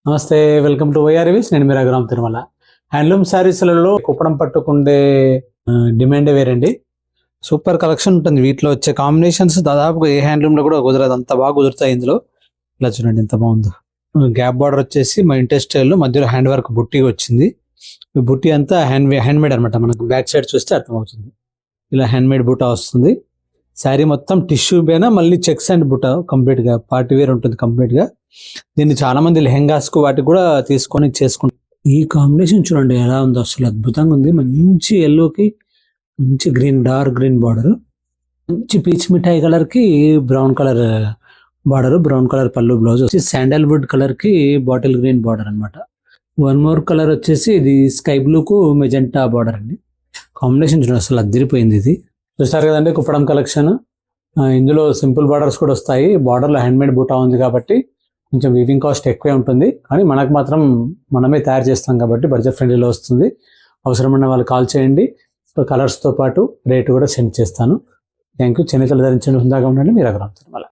నమస్తే, welcome to YR reviews. నేను మీ రఘురామ్ తిరుమల. హ్యాండ్లూమ్ శారీస్లలో కుప్పడం పట్టుకుండే డిమాండ్ వేరండి. సూపర్ కలెక్షన్ ఉంటుంది. వీటిలో వచ్చే కాంబినేషన్స్ దాదాపుగా ఏ హ్యాండ్లూమ్లో కూడా కుదరదు, అంత బాగా కుదురుతాయి ఇందులో. ఇలా చూడండి ఎంత బాగుందో. గ్యాప్ బార్డర్ వచ్చేసి మా ఇంటర్ స్టైల్లో మధ్యలో హ్యాండ్ వర్క్ బుట్టి వచ్చింది. ఈ బుట్టి అంతా హ్యాండ్మేడ్ అనమాట. మనకు బ్యాక్ సైడ్ చూస్తే అర్థమవుతుంది. ఇలా హ్యాండ్మేడ్ బుట్ట వస్తుంది. శారీ మొత్తం టిష్యూ పైన మళ్ళీ చెక్స్ అండ్ బుట్ట కంప్లీట్గా పార్టీ వేర్ ఉంటుంది కంప్లీట్గా. దీన్ని చాలా మంది లెహెంగాస్కు వాటికి కూడా తీసుకొని చేసుకుంటారు. ఈ కాంబినేషన్ చూడండి ఎలా ఉందో, అసలు అద్భుతంగా ఉంది. మంచి ఎల్లోకి మంచి గ్రీన్, డార్క్ గ్రీన్ బార్డర్, మంచి పీచ్ మిఠాయి కలర్కి brown colour border, brown colour పళ్ళు, బ్లౌజ్ వచ్చి శాండల్వుడ్ కలర్కి బాటిల్ గ్రీన్ బార్డర్ అనమాట. వన్ మోర్ కలర్ వచ్చేసి ఇది స్కై బ్లూకు మెజెంటా బార్డర్ అండి. కాంబినేషన్ చూడండి అసలు అద్దరిపోయింది. ఇది చూస్తారు కదండి కుప్పడం కలెక్షన్. ఇందులో సింపుల్ బార్డర్స్ కూడా వస్తాయి. బార్డర్లో హ్యాండ్మేడ్ బూటా ఉంది కాబట్టి కొంచెం వీవింగ్ కాస్ట్ ఎక్కువే ఉంటుంది, కానీ మనకు మాత్రం మనమే తయారు చేస్తాం కాబట్టి బడ్జెట్ ఫ్రెండ్లీలో వస్తుంది. అవసరమైన వాళ్ళు కాల్ చేయండి. కలర్స్తో పాటు రేటు కూడా సెండ్ చేస్తాను. Thank you. చేనేతలు ధరించండి, హుందాగా ఉండండి. మీరు రఘురామ్ తిరుమల.